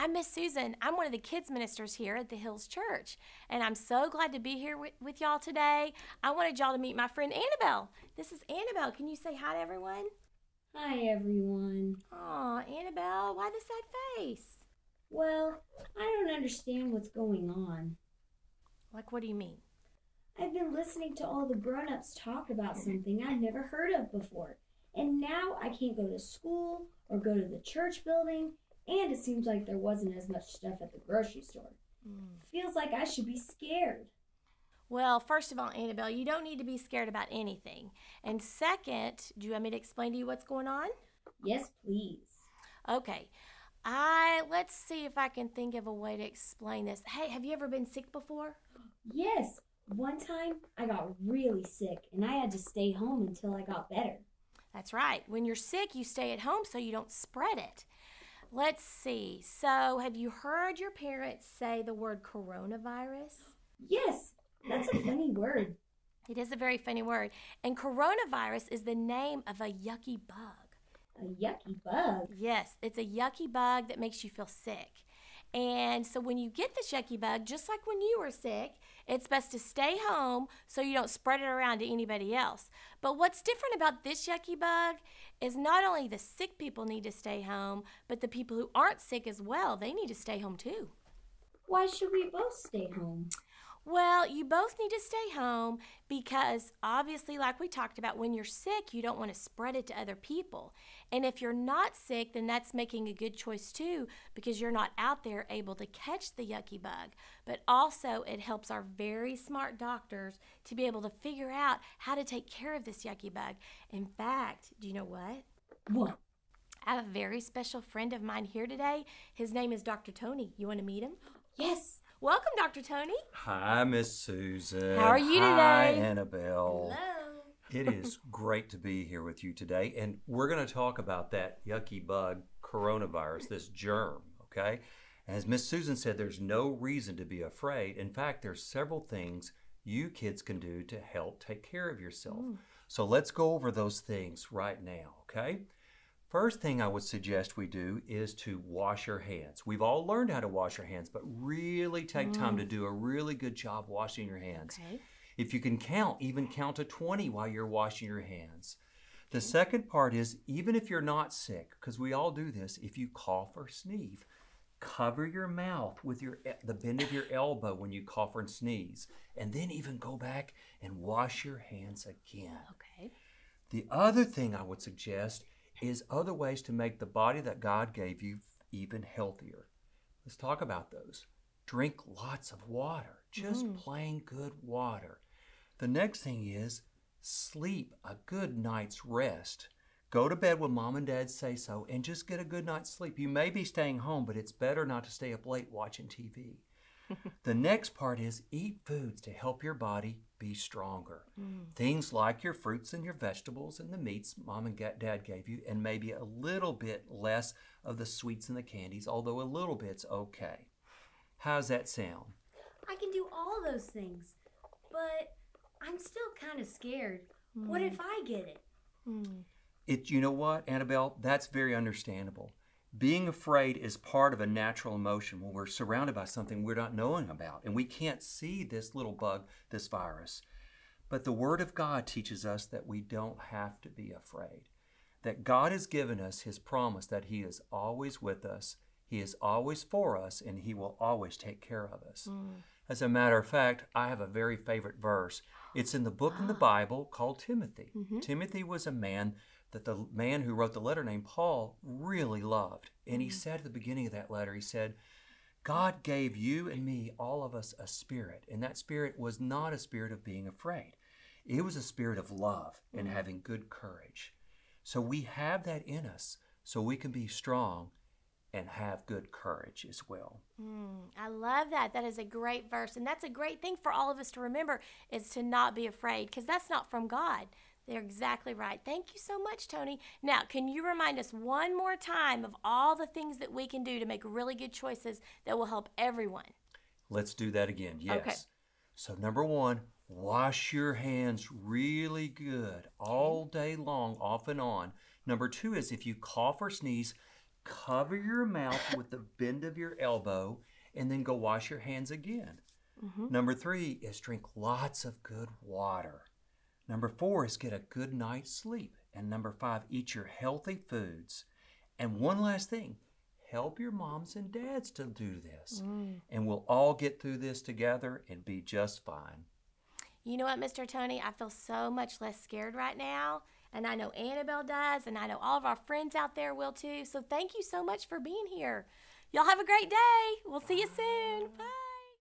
I'm Miss Susan. I'm one of the kids ministers here at the Hills Church, and I'm so glad to be here with y'all today. I wanted y'all to meet my friend Annabel. This is Annabel. Can you say hi to everyone? Hi, everyone. Aw, Annabel, why the sad face? Well, I don't understand what's going on. Like, what do you mean? I've been listening to all the grown-ups talk about something I've never heard of before, and now I can't go to school or go to the church building, and it seems like there wasn't as much stuff at the grocery store. Feels like I should be scared. Well, first of all, Annabel, you don't need to be scared about anything. And second, do you want me to explain to you what's going on? Yes, please. Okay. Let's see if I can think of a way to explain this. Hey, have you ever been sick before? Yes, one time I got really sick, and I had to stay home until I got better. That's right. When you're sick, you stay at home so you don't spread it. Let's see. So, have you heard your parents say the word coronavirus? Yes, that's a funny word. It is a very funny word. And coronavirus is the name of a yucky bug. A yucky bug? Yes, it's a yucky bug that makes you feel sick. And so when you get this yucky bug, just like when you were sick, it's best to stay home so you don't spread it around to anybody else. But what's different about this yucky bug is not only the sick people need to stay home, but the people who aren't sick as well, they need to stay home too. Why should we both stay home? Well, you both need to stay home because obviously, like we talked about, when you're sick, you don't want to spread it to other people. And if you're not sick, then that's making a good choice too because you're not out there able to catch the yucky bug. But also, it helps our very smart doctors to be able to figure out how to take care of this yucky bug. In fact, do you know what? What? I have a very special friend of mine here today. His name is Dr. Tony. You want to meet him? Yes. Welcome, Dr. Tony. Hi, Miss Susan. How are you today? Hi, Annabelle. Hello. It is great to be here with you today, and we're going to talk about that yucky bug, coronavirus, this germ, okay? As Miss Susan said, there's no reason to be afraid. In fact, there's several things you kids can do to help take care of yourself. So let's go over those things right now, okay? First thing I would suggest we do is to wash your hands. We've all learned how to wash our hands, but really take time to do a really good job washing your hands. Okay. If you can count, even count to 20 while you're washing your hands. The second part is, even if you're not sick, because we all do this, if you cough or sneeze, cover your mouth with the bend of your elbow when you cough or sneeze, and then even go back and wash your hands again. Okay. The other thing I would suggest is other ways to make the body that God gave you even healthier. Let's talk about those. Drink lots of water, just plain good water. The next thing is sleep a good night's rest. Go to bed when mom and dad say so and just get a good night's sleep. You may be staying home, but it's better not to stay up late watching TV. The next part is eat foods to help your body be stronger. Things like your fruits and your vegetables and the meats mom and dad gave you, and maybe a little bit less of the sweets and the candies, although a little bit's okay. How's that sound? I can do all those things, but I'm still kind of scared. What if I get it? You know what, Annabelle? That's very understandable. Being afraid is part of a natural emotion when we're surrounded by something we're not knowing about, and we can't see this little bug, this virus. But the Word of God teaches us that we don't have to be afraid, that God has given us His promise that He is always with us, He is always for us, and He will always take care of us. As a matter of fact, I have a very favorite verse. It's in the book in the Bible called Timothy. Timothy was a man that the man who wrote the letter named Paul really loved. And he said at the beginning of that letter, he said, God gave you and me, all of us, a spirit. And that spirit was not a spirit of being afraid. It was a spirit of love and having good courage. So we have that in us so we can be strong and have good courage as well. I love that. That is a great verse. And that's a great thing for all of us to remember is to not be afraid because that's not from God. They're exactly right. Thank you so much, Tony. Now, can you remind us one more time of all the things that we can do to make really good choices that will help everyone? Let's do that again. Yes. Okay. So number one, wash your hands really good all day long, off and on. Number two is if you cough or sneeze, Cover your mouth with the bend of your elbow and then go wash your hands again. Number 3 is drink lots of good water. Number 4 is get a good night's sleep. And number 5, eat your healthy foods. And one last thing, help your moms and dads to do this. And we'll all get through this together and be just fine. You know what, Mr. Tony? I feel so much less scared right now. And I know Annabel does, and I know all of our friends out there will too. So thank you so much for being here. Y'all have a great day. We'll see you soon. Bye.